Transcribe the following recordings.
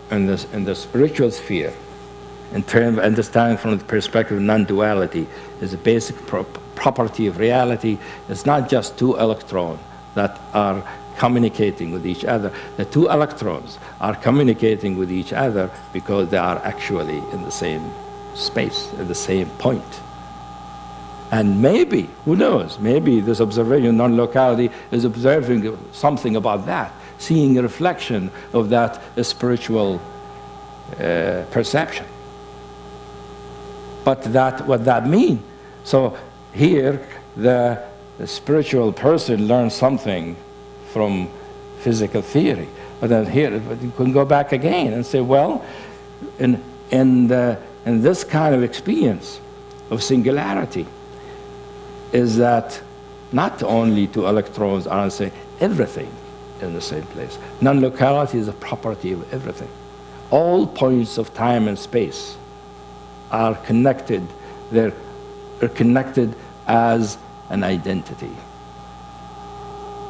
in the spiritual sphere, in terms of understanding from the perspective of non-duality, is a basic property of reality. It's not just two electrons that are communicating with each other. The two electrons are communicating with each other because they are actually in the same space, at the same point. And maybe, who knows, maybe this observation, non-locality, is observing something about that, seeing a reflection of that spiritual perception. But what that means? So here, the spiritual person learns something from physical theory. But then here, you can go back again and say, well, in this kind of experience of singularity, is that not only two electrons are in the same, everything in the same place. Non-locality is a property of everything. All points of time and space are connected. They're connected as an identity.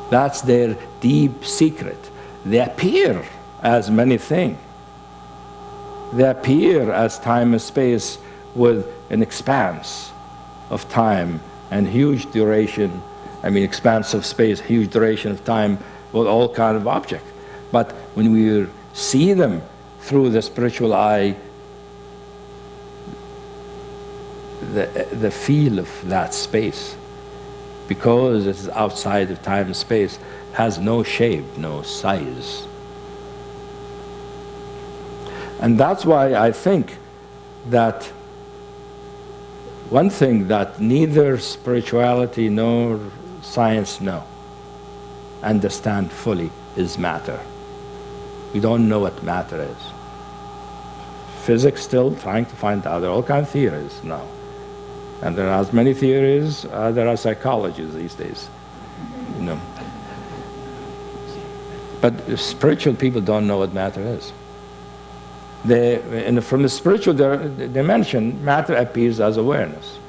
That's their deep secret. They appear as many things. They appear as time and space with an expanse of time and huge duration, expanse of space, huge duration of time with all kind of objects. But when we see them through the spiritual eye, the feel of that space, because it is outside of time and space, has no shape, no size. And that's why I think that one thing that neither spirituality nor science understand fully is matter. We don't know what matter is. Physics still trying to find out. There are all kinds of theories now. And there are as many theories, there are psychologists these days. But spiritual people don't know what matter is. From the spiritual dimension, matter appears as awareness,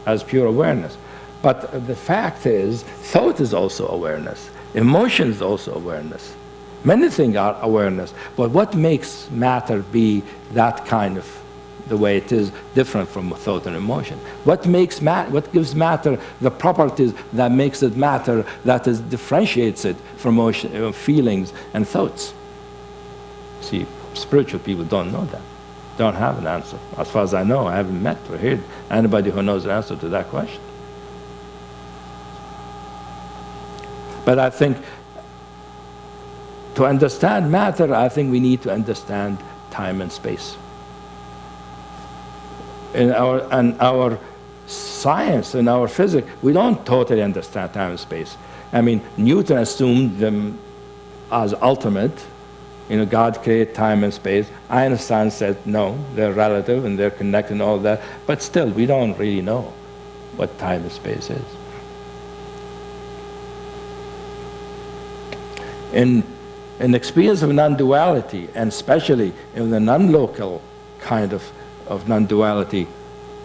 as pure awareness. But the fact is, thought is also awareness. Emotion is also awareness. Many things are awareness. But what makes matter be that kind of the way it is, different from thought and emotion? What gives matter the properties that makes it matter, that differentiates it from feelings and thoughts? See, spiritual people don't know that, don't have an answer. As far as I know, I haven't met or heard anybody who knows the answer to that question. But I think to understand matter, I think we need to understand time and space. In our science, in our physics, we don't totally understand time and space. Newton assumed them as ultimate. God created time and space. Einstein said, no, they're relative and they're connected and all that. But still, we don't really know what time and space is. In the experience of non-duality, and especially in the non-local kind of non-duality,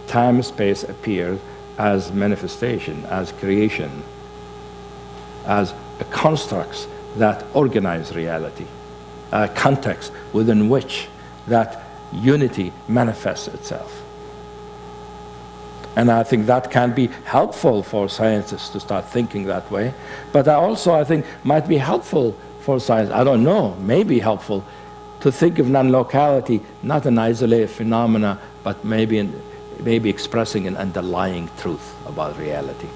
time and space appear as manifestation, as creation, as constructs that organize reality. Context within which that unity manifests itself. And I think that can be helpful for scientists to start thinking that way. But also I think might be helpful for science, I don't know, may be helpful to think of non-locality not an isolated phenomena, but maybe expressing an underlying truth about reality.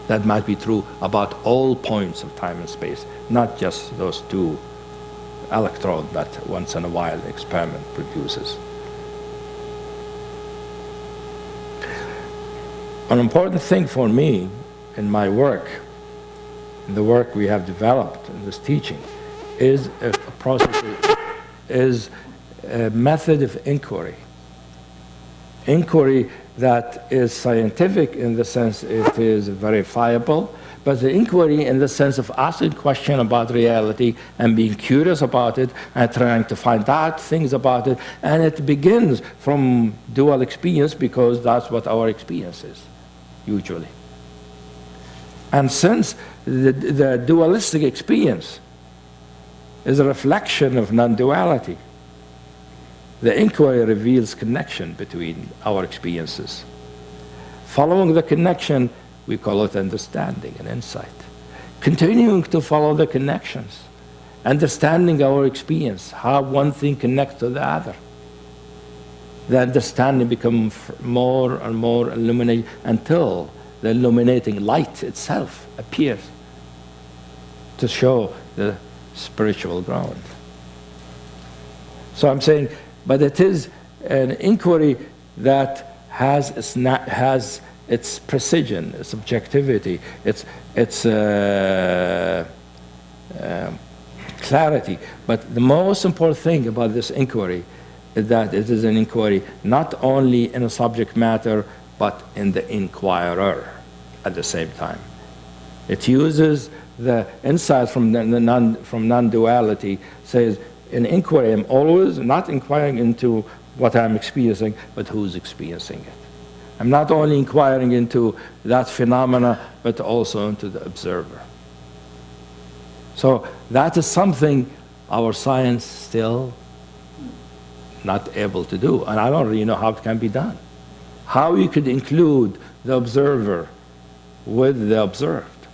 That might be true about all points of time and space, not just those two electrode that once in a while the experiment produces. An important thing for me in my work, in the work we have developed in this teaching, is a process, is a method of inquiry. Inquiry that is scientific in the sense it is verifiable, but the inquiry in the sense of asking questions about reality and being curious about it and trying to find out things about it. And it begins from dual experience because that's what our experience is, usually. And since the dualistic experience is a reflection of non-duality, The inquiry reveals connection between our experiences. Following the connection, we call it understanding and insight. Continuing to follow the connections, understanding our experience, how one thing connects to the other. The understanding becomes more and more illuminated until the illuminating light itself appears to show the spiritual ground. So I'm saying, but it is an inquiry that has its precision, its objectivity, its clarity. But the most important thing about this inquiry is that it is an inquiry not only in a subject matter, but in the inquirer at the same time. It uses the insight from non-duality, says, in inquiry, I'm always not inquiring into what I'm experiencing, but who's experiencing it. I'm not only inquiring into that phenomena, but also into the observer. So that is something our science still not able to do, and I don't really know how it can be done. How you could include the observer with the observed.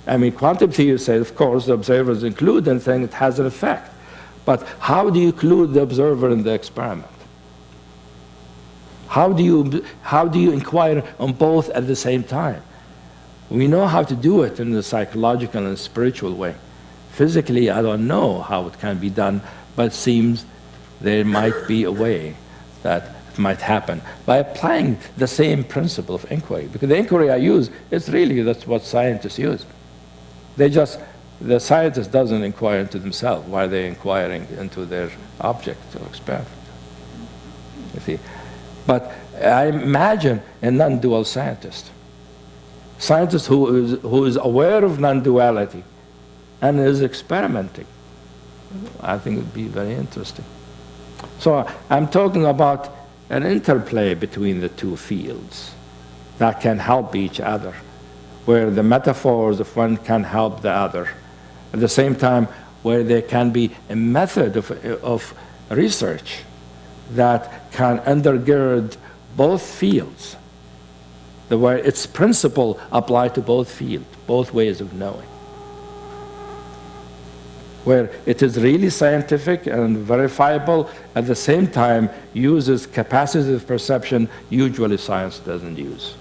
I mean, quantum theory says, of course, the observer is included and then it has an effect. But how do you include the observer in the experiment? How do you inquire on both at the same time? We know how to do it in the psychological and spiritual way. Physically, I don't know how it can be done, but it seems there might be a way that it might happen by applying the same principle of inquiry. Because the inquiry I use, that's what scientists use. The scientist doesn't inquire into themselves while they're inquiring into their object or experiment. You see? But I imagine a non-dual scientist who is aware of non-duality and is experimenting. I think it would be very interesting. So I'm talking about an interplay between the two fields that can help each other, where the metaphors of one can help the other. At the same time, where there can be a method of research that can undergird both fields, where its principle apply to both fields, both ways of knowing. Where it is really scientific and verifiable, at the same time uses capacities of perception usually science doesn't use.